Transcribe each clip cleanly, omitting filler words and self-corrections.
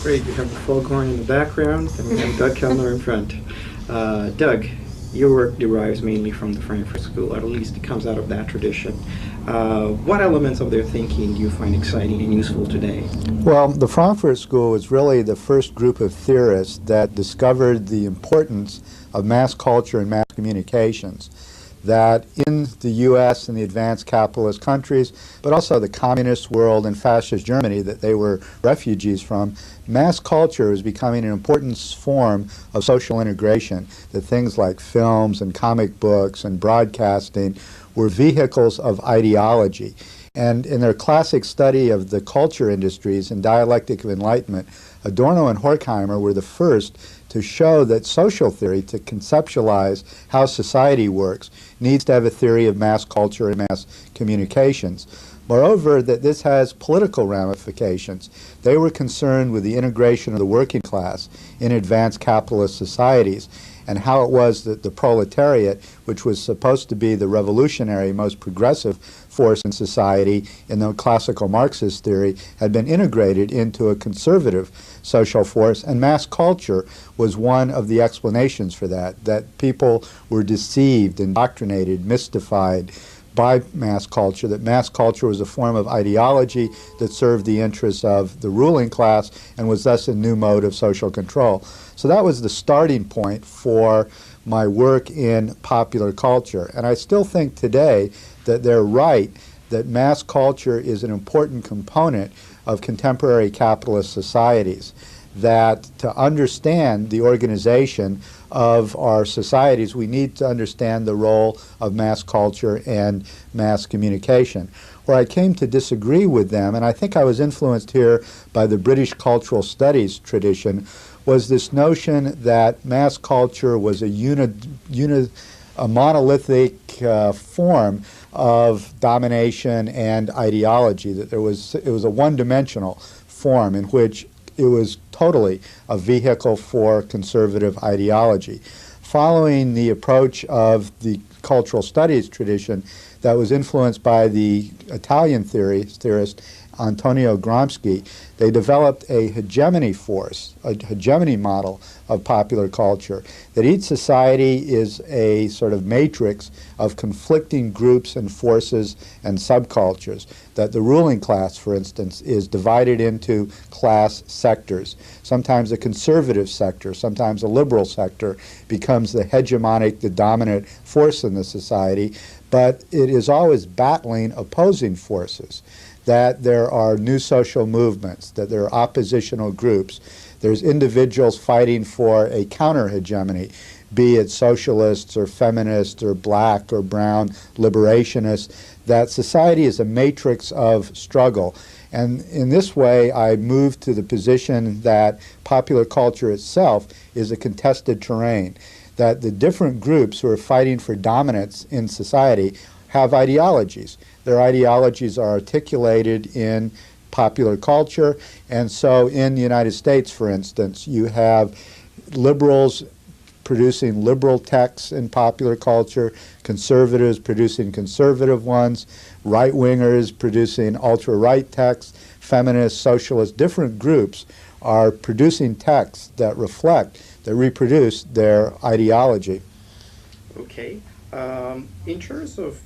Great, you have the foghorn in the background, and we have Doug Kellner in front. Doug, your work derives mainly from the Frankfurt School, or at least it comes out of that tradition. What elements of their thinking do you find exciting and useful today? Well, the Frankfurt School was really the first group of theorists that discovered the importance of mass culture and mass communications. That in the U.S. and the advanced capitalist countries, but also the communist world and fascist Germany that they were refugees from, mass culture was becoming an important form of social integration. That things like films and comic books and broadcasting were vehicles of ideology. And in their classic study of the culture industries and dialectic of enlightenment, Adorno and Horkheimer were the first to show that social theory, to conceptualize how society works, needs to have a theory of mass culture and mass communications. Moreover, that this has political ramifications. They were concerned with the integration of the working class in advanced capitalist societies, and how it was that the proletariat, which was supposed to be the revolutionary, most progressive force in society in the classical Marxist theory, had been integrated into a conservative social force, and mass culture was one of the explanations for that, that people were deceived, indoctrinated, mystified by mass culture, that mass culture was a form of ideology that served the interests of the ruling class and was thus a new mode of social control. So that was the starting point for my work in popular culture. And I still think today that they're right, that mass culture is an important component of contemporary capitalist societies, that to understand the organization of our societies, we need to understand the role of mass culture and mass communication. Where I came to disagree with them, and I think I was influenced here by the British cultural studies tradition, was this notion that mass culture was a monolithic form of domination and ideology, that it was a one-dimensional form in which it was totally a vehicle for conservative ideology. Following the approach of the cultural studies tradition that was influenced by the Italian theorist Antonio Gramsci, they developed a hegemony force, a hegemony model of popular culture, that each society is a sort of matrix of conflicting groups and forces and subcultures, that the ruling class, for instance, is divided into class sectors. Sometimes a conservative sector, sometimes a liberal sector becomes the hegemonic, the dominant force in the society, but it is always battling opposing forces, that there are new social movements, that there are oppositional groups, there's individuals fighting for a counter-hegemony, be it socialists or feminists or black or brown liberationists, that society is a matrix of struggle. And in this way, I moved to the position that popular culture itself is a contested terrain, that the different groups who are fighting for dominance in society have ideologies. Their ideologies are articulated in popular culture, and so in the United States, for instance, you have liberals producing liberal texts in popular culture, conservatives producing conservative ones, right-wingers producing ultra-right texts, feminists, socialists, different groups are producing texts that reflect, that reproduce their ideology. Okay. In terms of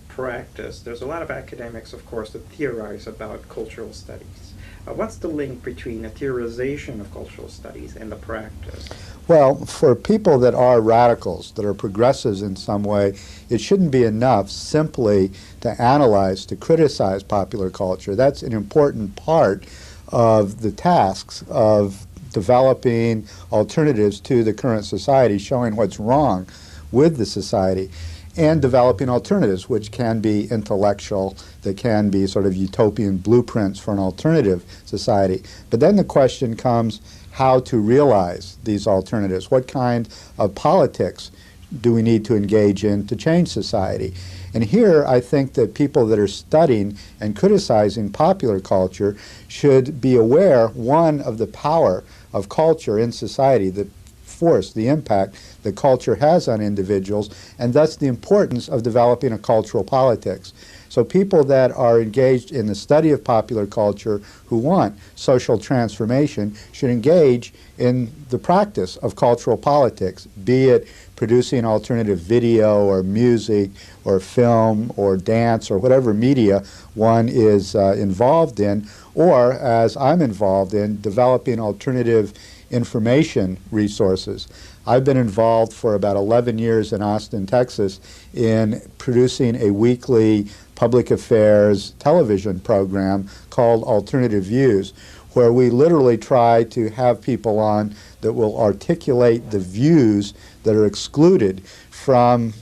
practice, there's a lot of academics, of course, that theorize about cultural studies. What's the link between the theorization of cultural studies and the practice? Well, for people that are radicals, that are progressives in some way, it shouldn't be enough simply to analyze, to criticize popular culture. That's an important part of the tasks of developing alternatives to the current society, showing what's wrong with the society, and developing alternatives, which can be intellectual, that can be sort of utopian blueprints for an alternative society. But then the question comes how to realize these alternatives. What kind of politics do we need to engage in to change society? And here I think that people that are studying and criticizing popular culture should be aware, one, of the power of culture in society, the force, the impact that culture has on individuals, and thus the importance of developing a cultural politics. So people that are engaged in the study of popular culture who want social transformation should engage in the practice of cultural politics, be it producing alternative video or music or film or dance or whatever media one is involved in, or as I'm involved in, developing alternative information resources. I've been involved for about 11 years in Austin, Texas, in producing a weekly public affairs television program called Alternative Views, where we literally try to have people on that will articulate the views that are excluded from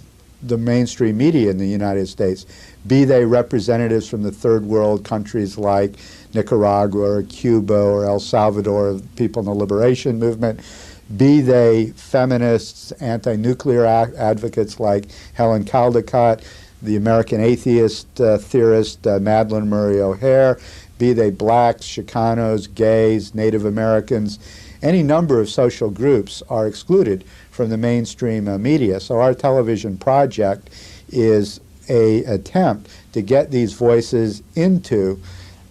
the mainstream media in the United States, be they representatives from the third world countries like Nicaragua or Cuba or El Salvador, people in the liberation movement, be they feminists, anti-nuclear advocates like Helen Caldicott, the American atheist theorist Madeleine Murray O'Hair, be they blacks, Chicanos, gays, Native Americans. Any number of social groups are excluded from the mainstream media. So our television project is an attempt to get these voices into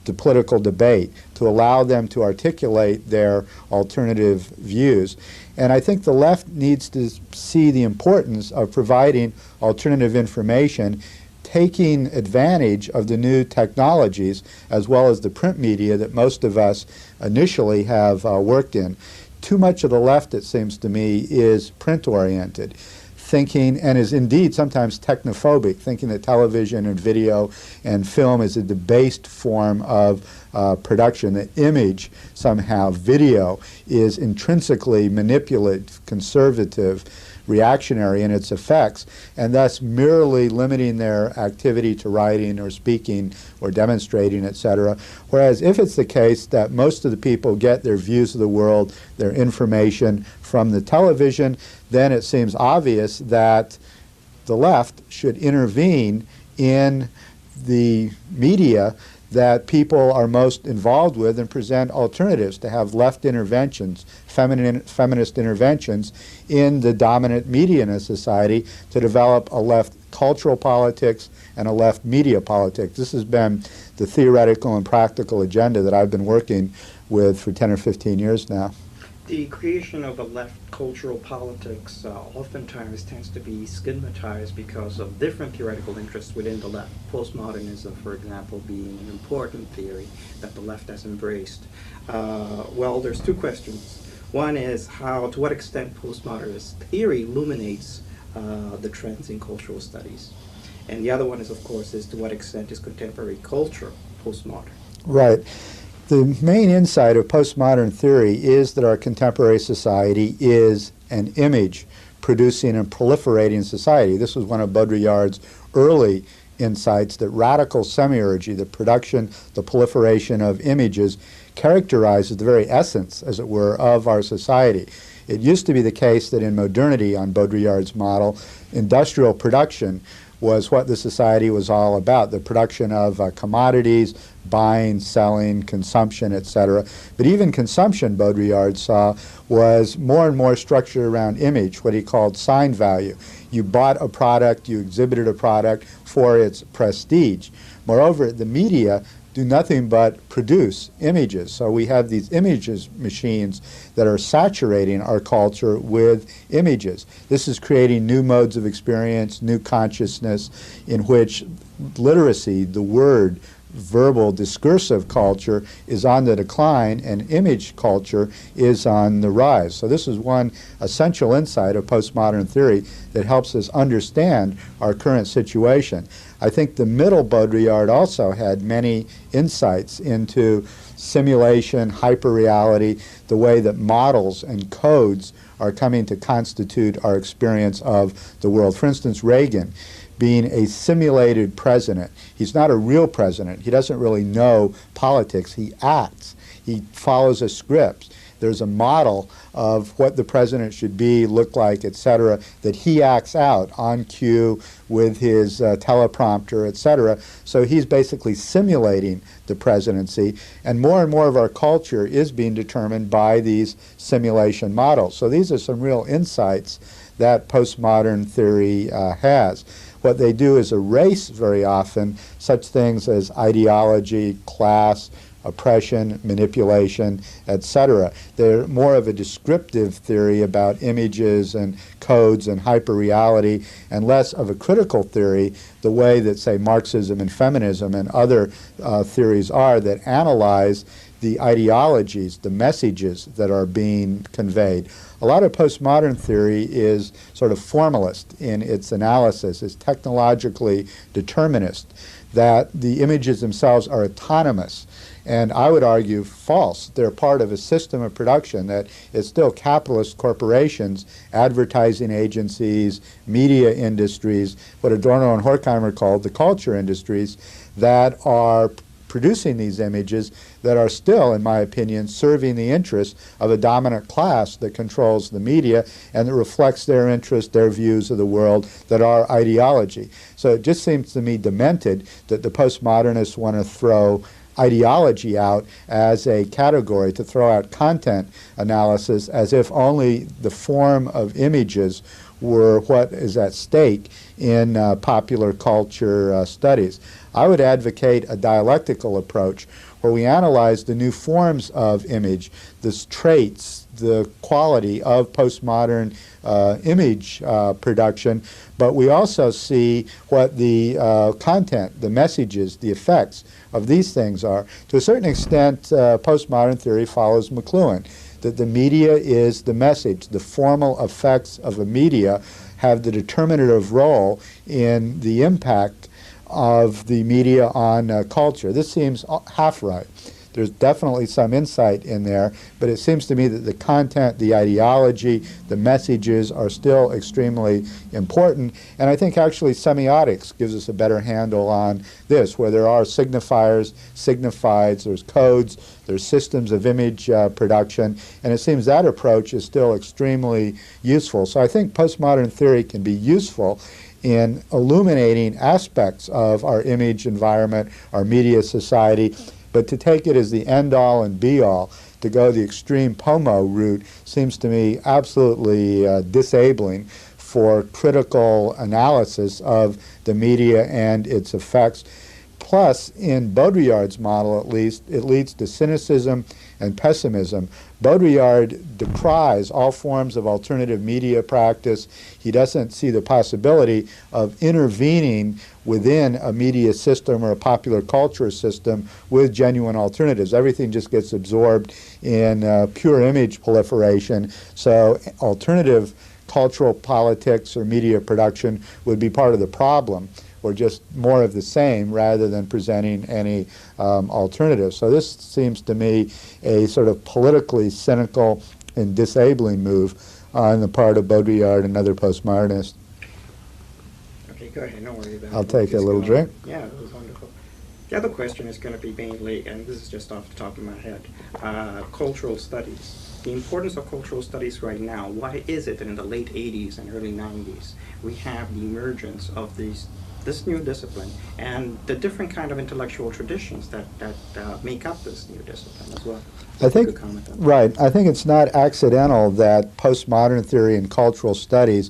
the political debate, to allow them to articulate their alternative views. And I think the left needs to see the importance of providing alternative information, taking advantage of the new technologies as well as the print media that most of us initially have worked in. Too much of the left, it seems to me, is print-oriented, thinking, and is indeed sometimes technophobic, thinking that television and video and film is a debased form of production, that image somehow, video, is intrinsically manipulative, conservative, reactionary in its effects, and thus merely limiting their activity to writing or speaking or demonstrating, etc. Whereas if it's the case that most of the people get their views of the world, their information from the television, then it seems obvious that the left should intervene in the media that people are most involved with and present alternatives, to have left interventions, feminist interventions in the dominant media in a society, to develop a left cultural politics and a left media politics. This has been the theoretical and practical agenda that I've been working with for 10 or 15 years now. The creation of a left cultural politics oftentimes tends to be stigmatized because of different theoretical interests within the left. Postmodernism, for example, being an important theory that the left has embraced. Well, there's two questions. One is to what extent postmodernist theory illuminates the trends in cultural studies. And the other one is, of course, to what extent is contemporary culture postmodern. Right. The main insight of postmodern theory is that our contemporary society is an image producing and proliferating society. This was one of Baudrillard's early insights, that radical semiurgy, the production, the proliferation of images, characterizes the very essence, as it were, of our society. It used to be the case that in modernity, on Baudrillard's model, industrial production was what the society was all about, the production of commodities, buying, selling, consumption, etc. But even consumption, Baudrillard saw, was more and more structured around image, what he called sign value. You bought a product, you exhibited a product for its prestige. Moreover, the media do nothing but produce images. So we have these images machines that are saturating our culture with images. This is creating new modes of experience, new consciousness, in which literacy, the word, verbal, discursive culture is on the decline, and image culture is on the rise. So this is one essential insight of postmodern theory that helps us understand our current situation. I think the middle Baudrillard also had many insights into simulation, hyperreality, the way that models and codes are coming to constitute our experience of the world. For instance, Reagan being a simulated president. He's not a real president. He doesn't really know politics. He acts. He follows a script. There's a model of what the president should be, look like, etc., that he acts out on cue with his teleprompter, etc. So he's basically simulating the presidency, and more of our culture is being determined by these simulation models. So these are some real insights that postmodern theory has. what they do is erase very often such things as ideology, class, oppression, manipulation, etc. They're more of a descriptive theory about images and codes and hyperreality, and less of a critical theory, the way that, say, Marxism and feminism and other theories are, that analyze the ideologies, the messages that are being conveyed. A lot of postmodern theory is sort of formalist in its analysis, is technologically determinist, that the images themselves are autonomous. And I would argue false. They're part of a system of production that is still capitalist corporations, advertising agencies, media industries, what Adorno and Horkheimer called the culture industries, that are producing these images that are still, in my opinion, serving the interests of a dominant class that controls the media and that reflects their interests, their views of the world, that are ideology. So it just seems to me demented that the postmodernists want to throw ideology out as a category, to throw out content analysis as if only the form of images were what is at stake in popular culture studies. I would advocate a dialectical approach where we analyze the new forms of image, the traits, the quality of postmodern image production, but we also see what the content, the messages, the effects of these things are. To a certain extent, postmodern theory follows McLuhan, that the media is the message. The formal effects of a media have the determinative role in the impact of the media on culture. This seems half right. There's definitely some insight in there, but it seems to me that the content, the ideology, the messages are still extremely important. And I think actually semiotics gives us a better handle on this, where there are signifiers, signifieds, there's codes, there's systems of image production, and it seems that approach is still extremely useful. So I think postmodern theory can be useful in illuminating aspects of our image environment, our media society, but to take it as the end-all and be-all, to go the extreme POMO route, seems to me absolutely disabling for critical analysis of the media and its effects. Plus, in Baudrillard's model at least, it leads to cynicism and pessimism. Baudrillard decries all forms of alternative media practice. He doesn't see the possibility of intervening within a media system or a popular culture system with genuine alternatives. Everything just gets absorbed in pure image proliferation. So alternative cultural politics or media production would be part of the problem, or just more of the same rather than presenting any alternatives. So this seems to me a sort of politically cynical and disabling move on the part of Baudrillard and other postmodernists. Okay, go ahead, don't worry about it. I'll take a little drink. Yeah, that was wonderful. The other question is going to be mainly, and this is just off the top of my head, cultural studies. The importance of cultural studies right now. Why is it that in the late 80s and early 90s we have the emergence of this new discipline and the different kind of intellectual traditions that make up this new discipline as well? I think, right, I think it's not accidental that postmodern theory and cultural studies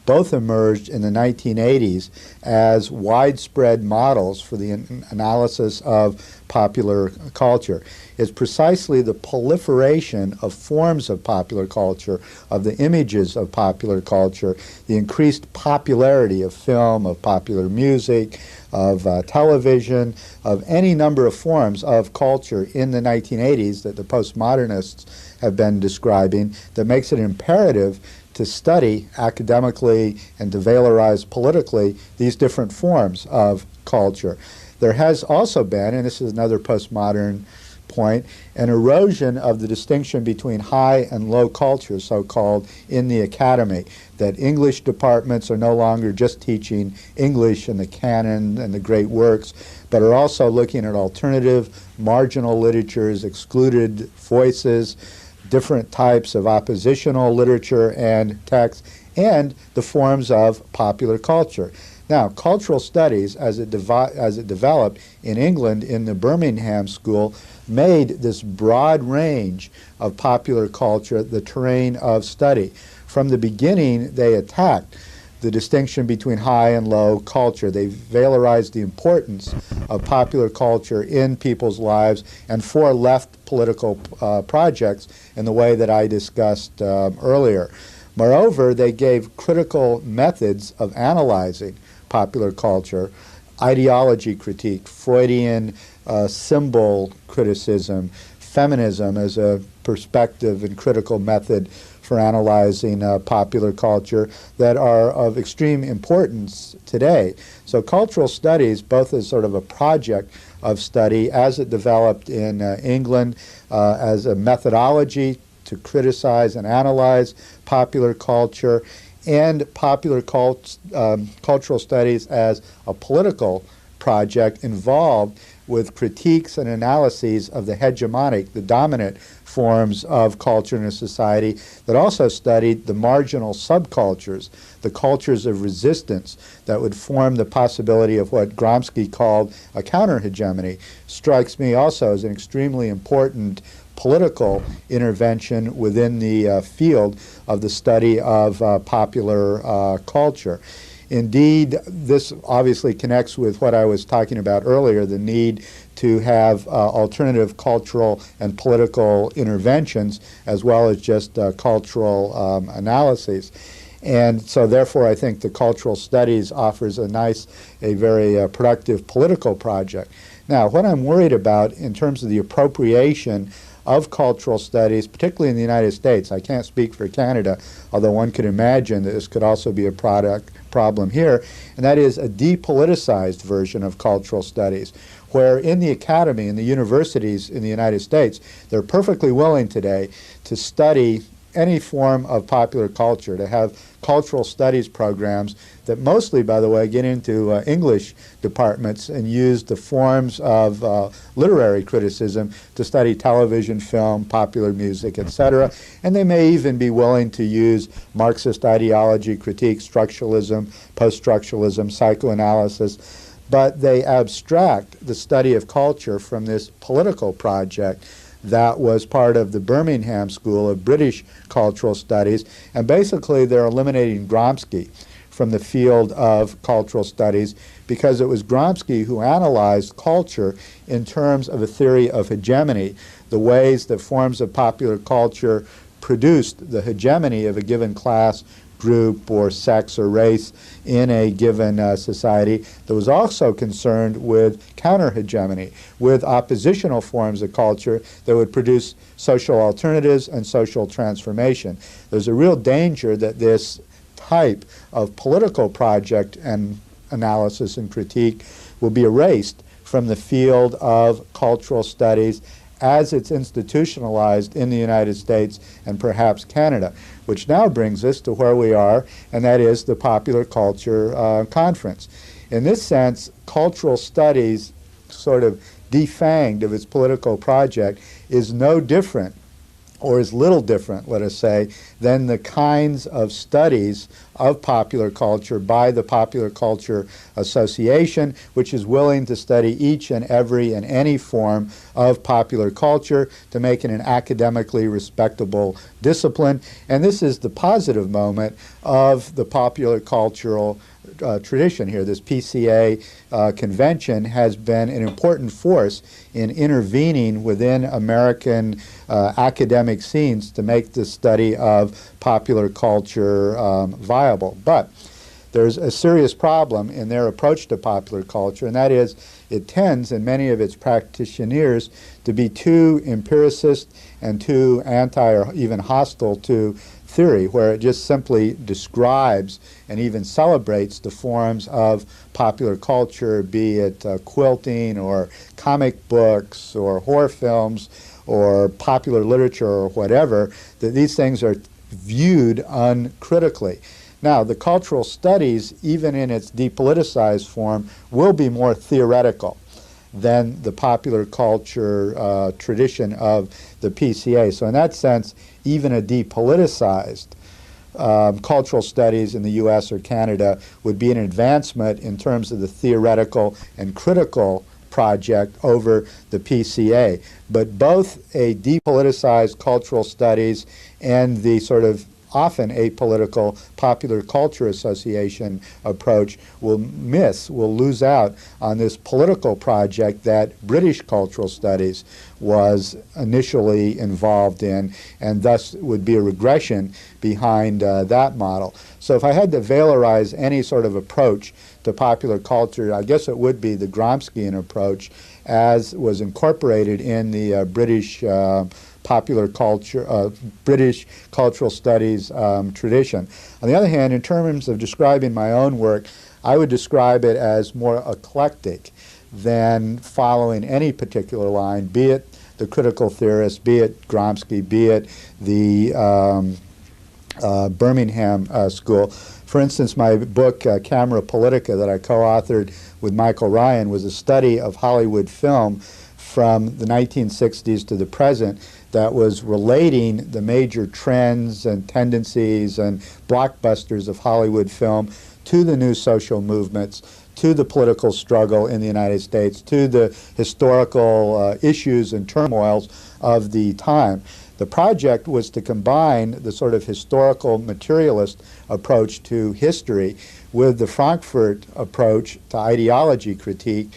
both emerged in the 1980s as widespread models for the analysis of popular culture. It's precisely the proliferation of forms of popular culture, of the images of popular culture, the increased popularity of film, of popular music, of television, of any number of forms of culture in the 1980s that the postmodernists have been describing, that makes it imperative to study academically and to valorize politically these different forms of culture. There has also been, and this is another postmodern point, an erosion of the distinction between high and low culture, so-called, in the academy, that English departments are no longer just teaching English and the canon and the great works, but are also looking at alternative, marginal literatures, excluded voices, different types of oppositional literature and text, and the forms of popular culture. Now, cultural studies, as it developed in England in the Birmingham School, made this broad range of popular culture the terrain of study. From the beginning, they attacked the distinction between high and low culture. They valorize the importance of popular culture in people's lives and for left political projects in the way that I discussed earlier. Moreover, they gave critical methods of analyzing popular culture, ideology critique, Freudian symbol criticism, feminism as a perspective and critical method for analyzing popular culture that are of extreme importance today. So cultural studies, both as sort of a project of study as it developed in England as a methodology to criticize and analyze popular culture, and popular cultural studies as a political project involved with critiques and analyses of the hegemonic, the dominant forms of culture in a society, that also studied the marginal subcultures, the cultures of resistance that would form the possibility of what Gramsci called a counter-hegemony, strikes me also as an extremely important political intervention within the field of the study of popular culture. Indeed, this obviously connects with what I was talking about earlier, the need to have alternative cultural and political interventions as well as just cultural analyses. And so therefore I think the cultural studies offers a very productive political project. Now, what I'm worried about in terms of the appropriation of cultural studies, particularly in the United States, I can't speak for Canada, although one could imagine that this could also be a problem here, and that is a depoliticized version of cultural studies, where in the academy, in the universities in the United States, they're perfectly willing today to study any form of popular culture, to have cultural studies programs that mostly, by the way, get into English departments and use the forms of literary criticism to study television, film, popular music, etc. And they may even be willing to use Marxist ideology, critique, structuralism, post-structuralism, psychoanalysis, but they abstract the study of culture from this political project that was part of the Birmingham School of British Cultural Studies, and basically they're eliminating Gramsci from the field of cultural studies because it was Gramsci who analyzed culture in terms of a theory of hegemony, the ways that forms of popular culture produced the hegemony of a given class, group, or sex or race in a given society, that was also concerned with counter-hegemony, with oppositional forms of culture that would produce social alternatives and social transformation. There's a real danger that this type of political project and analysis and critique will be erased from the field of cultural studies as it's institutionalized in the United States and perhaps Canada, which now brings us to where we are, and that is the Popular Culture Conference. In this sense, cultural studies, sort of defanged of its political project, is no different, or is little different, let us say, than the kinds of studies of popular culture by the Popular Culture Association, which is willing to study each and every and any form of popular culture to make it an academically respectable discipline. And this is the positive moment of the popular cultural tradition here. This PCA convention has been an important force in intervening within American academic scenes to make the study of popular culture viable. But there's a serious problem in their approach to popular culture, and that is it tends, in many of its practitioners, to be too empiricist and too anti or even hostile to theory, where it just simply describes and even celebrates the forms of popular culture, be it quilting or comic books or horror films or popular literature or whatever, that these things are viewed uncritically. Now, the cultural studies, even in its depoliticized form, will be more theoretical than the popular culture tradition of the PCA. So in that sense, even a depoliticized cultural studies in the U.S. or Canada would be an advancement in terms of the theoretical and critical project over the PCA. But both a depoliticized cultural studies and the sort of often apolitical popular culture association approach will lose out on this political project that British cultural studies was initially involved in, and thus would be a regression behind that model. So if I had to valorize any sort of approach to popular culture, I guess it would be the Gramscian approach, as was incorporated in the British popular culture, British cultural studies tradition. On the other hand, in terms of describing my own work, I would describe it as more eclectic than following any particular line, be it the critical theorist, be it Gramsci, be it the Birmingham School. For instance, my book, Camera Politica, that I co-authored with Michael Ryan, was a study of Hollywood film from the 1960s to the present that was relating the major trends and tendencies and blockbusters of Hollywood film to the new social movements, to the political struggle in the United States, to the historical issues and turmoils of the time. The project was to combine the sort of historical materialist approach to history with the Frankfurt approach to ideology critique,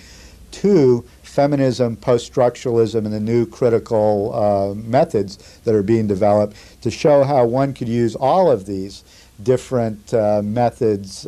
to feminism, post-structuralism, and the new critical methods that are being developed, to show how one could use all of these different methods,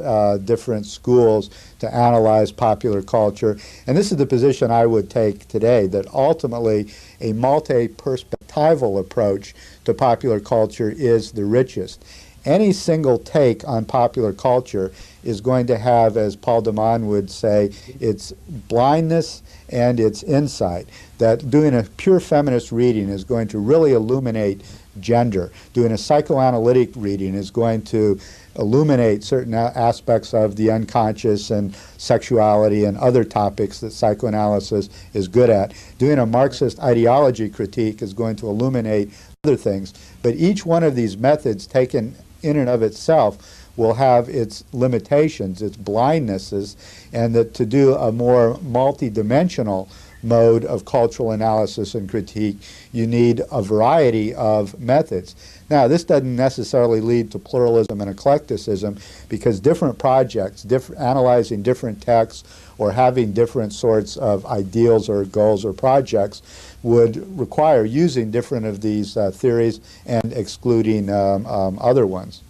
different schools to analyze popular culture. And this is the position I would take today, that ultimately a multi-perspectival approach to popular culture is the richest. Any single take on popular culture is going to have, as Paul de Man would say, its blindness and its insight. That doing a pure feminist reading is going to really illuminate gender. Doing a psychoanalytic reading is going to illuminate certain aspects of the unconscious and sexuality and other topics that psychoanalysis is good at. Doing a Marxist ideology critique is going to illuminate other things. But each one of these methods taken in and of itself will have its limitations, its blindnesses, and that to do a more multidimensional mode of cultural analysis and critique, you need a variety of methods. Now, this doesn't necessarily lead to pluralism and eclecticism, because different projects, analyzing different texts or having different sorts of ideals or goals or projects would require using different of these theories and excluding other ones.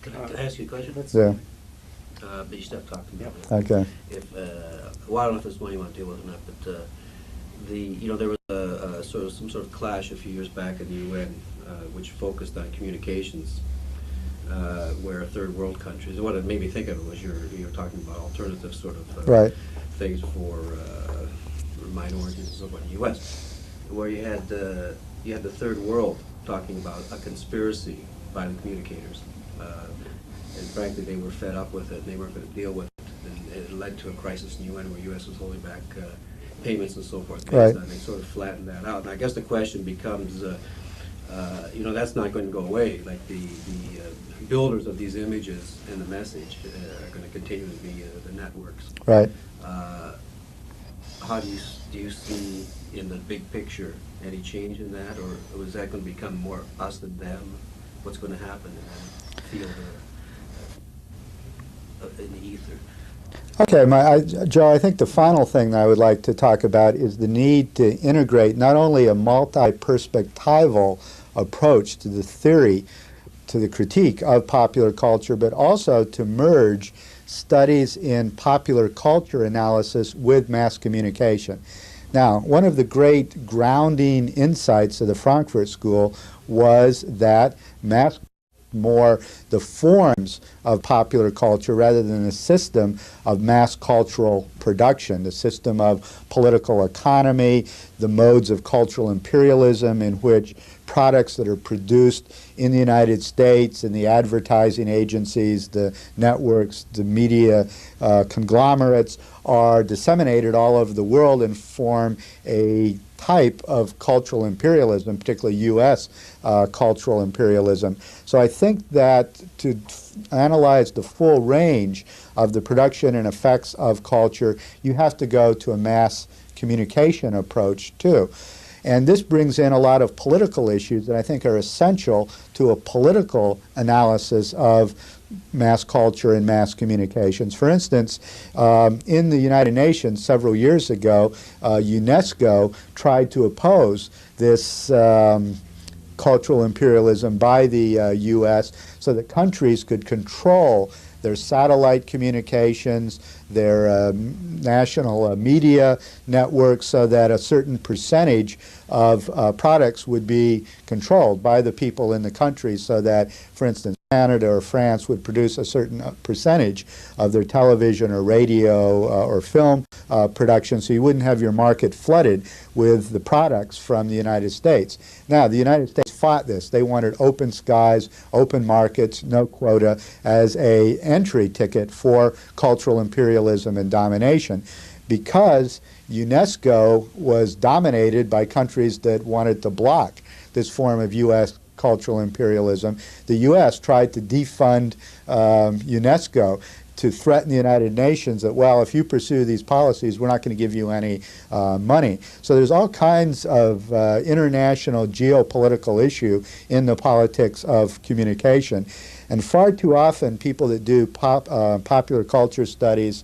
Can I ask you a question? Yeah. But you stop talking about it. Okay. Well, I don't know if this one you want to deal with or not, but there was some sort of clash a few years back in the UN, which focused on communications, where third world countries. And what it made me think of it was you're talking about alternative sort of right. things for minorities and so forth in the U.S., where you had the third world talking about a conspiracy by the communicators. And frankly, they were fed up with it, and they weren't going to deal with it. And it led to a crisis in the UN where the U.S. was holding back payments and so forth. Right. And they sort of flattened that out. And I guess the question becomes, that's not going to go away. Like the builders of these images and the message are going to continue to be the networks. Right. How do you see in the big picture any change in that, or is that going to become more us than them? What's going to happen in that field in the ether? Okay, Joe, I think the final thing that I would like to talk about is the need to integrate not only a multi-perspectival approach to the theory, to the critique of popular culture, but also to merge studies in popular culture analysis with mass communication. Now, one of the great grounding insights of the Frankfurt School was that mass more the forms of popular culture rather than the system of mass cultural production, the system of political economy, the modes of cultural imperialism in which products that are produced in the United States and the advertising agencies, the networks, the media conglomerates are disseminated all over the world and form a type of cultural imperialism, particularly U.S. Cultural imperialism. So I think that to analyze the full range of the production and effects of culture, you have to go to a mass communication approach too. And this brings in a lot of political issues that I think are essential to a political analysis of mass culture and mass communications. For instance, in the United Nations several years ago, UNESCO tried to oppose this cultural imperialism by the U.S. so that countries could control their satellite communications, their national media networks, so that a certain percentage of products would be controlled by the people in the country, so that, for instance, Canada or France would produce a certain percentage of their television or radio or film production, so you wouldn't have your market flooded with the products from the United States. Now, the United States fought this. They wanted open skies, open markets, no quota as an entry ticket for cultural imperialism and domination, because UNESCO was dominated by countries that wanted to block this form of U.S. cultural imperialism. The U.S. tried to defund UNESCO to threaten the United Nations that, well, if you pursue these policies, we're not going to give you any money. So there's all kinds of international geopolitical issue in the politics of communication. And far too often, people that do popular culture studies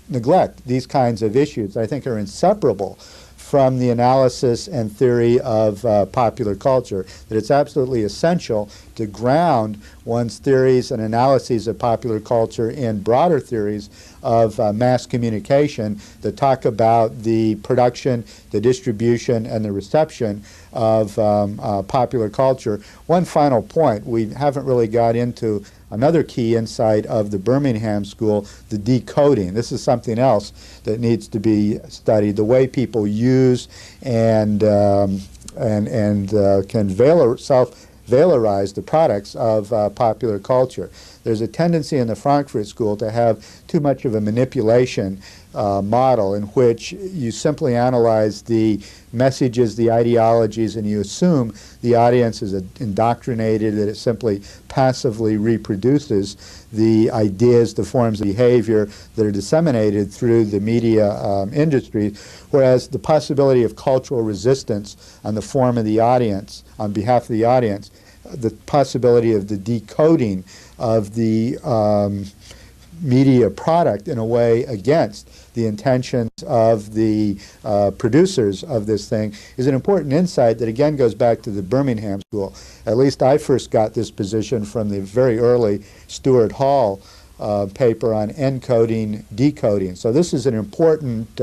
neglect these kinds of issues that I think are inseparable from the analysis and theory of popular culture, that it's absolutely essential to ground one's theories and analyses of popular culture in broader theories of mass communication that talk about the production, the distribution, and the reception of popular culture. One final point, we haven't really got into another key insight of the Birmingham School, the decoding. This is something else that needs to be studied, the way people use and can self-valorize the products of popular culture. There's a tendency in the Frankfurt School to have too much of a manipulation model in which you simply analyze the messages, the ideologies, and you assume the audience is indoctrinated, that it simply passively reproduces the ideas, the forms of behavior that are disseminated through the media industry, whereas the possibility of cultural resistance on the form of the audience, on behalf of the audience, the possibility of the decoding of the media product in a way against the intentions of the producers of this thing is an important insight that again goes back to the Birmingham School. At least I first got this position from the very early Stuart Hall paper on encoding, decoding. So this is an important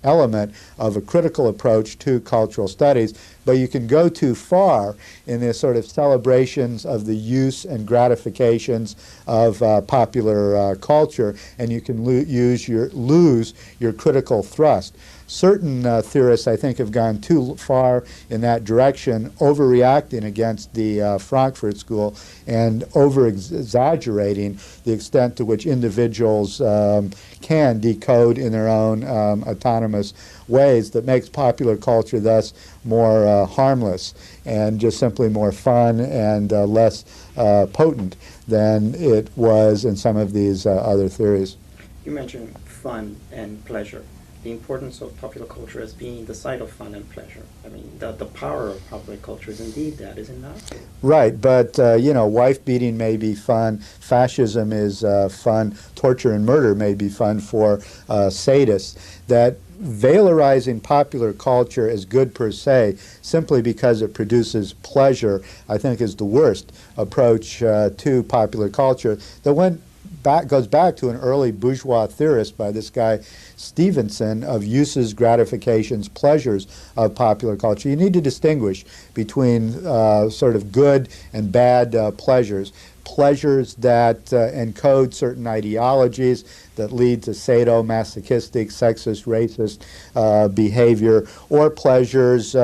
element of a critical approach to cultural studies, but you can go too far in this sort of celebrations of the use and gratifications of popular culture, and you can lose your critical thrust. Certain theorists, I think, have gone too far in that direction, overreacting against the Frankfurt School and over-exaggerating the extent to which individuals can decode in their own autonomous ways, that makes popular culture thus more harmless and just simply more fun and less potent than it was in some of these other theories. You mentioned fun and pleasure. The importance of popular culture as being the site of fun and pleasure. I mean, the power of popular culture is indeed that, is it not? Right, but you know, wife beating may be fun, fascism is fun, torture and murder may be fun for sadists. That valorizing popular culture as good per se, simply because it produces pleasure, I think is the worst approach to popular culture. That goes back to an early bourgeois theorist by this guy Stevenson of uses, gratifications, pleasures of popular culture. You need to distinguish between sort of good and bad pleasures. Pleasures that encode certain ideologies that lead to sadomasochistic, sexist, racist behavior, or pleasures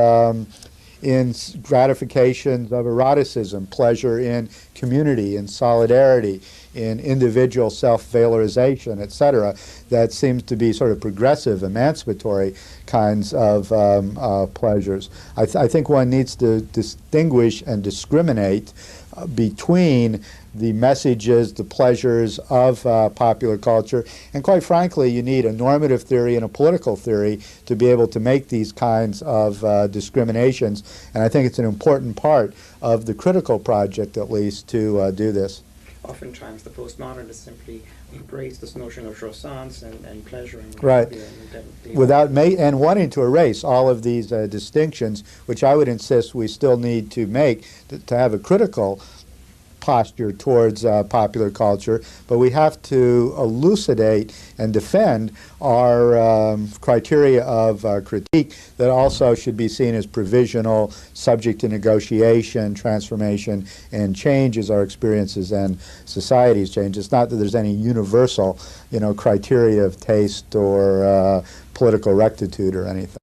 in gratifications of eroticism, pleasure in community, in solidarity, in individual self-valorization, etc., that seems to be sort of progressive, emancipatory kinds of pleasures. I think one needs to distinguish and discriminate between the messages, the pleasures of popular culture, and quite frankly, you need a normative theory and a political theory to be able to make these kinds of discriminations, and I think it's an important part of the critical project, at least, to do this. Oftentimes, the postmodernists simply embrace this notion of jouissance and pleasure. And right. Without and wanting to erase all of these distinctions, which I would insist we still need to make to have a critical posture towards popular culture, but we have to elucidate and defend our criteria of critique that also should be seen as provisional, subject to negotiation, transformation, and change as our experiences and societies change. It's not that there's any universal, criteria of taste or political rectitude or anything.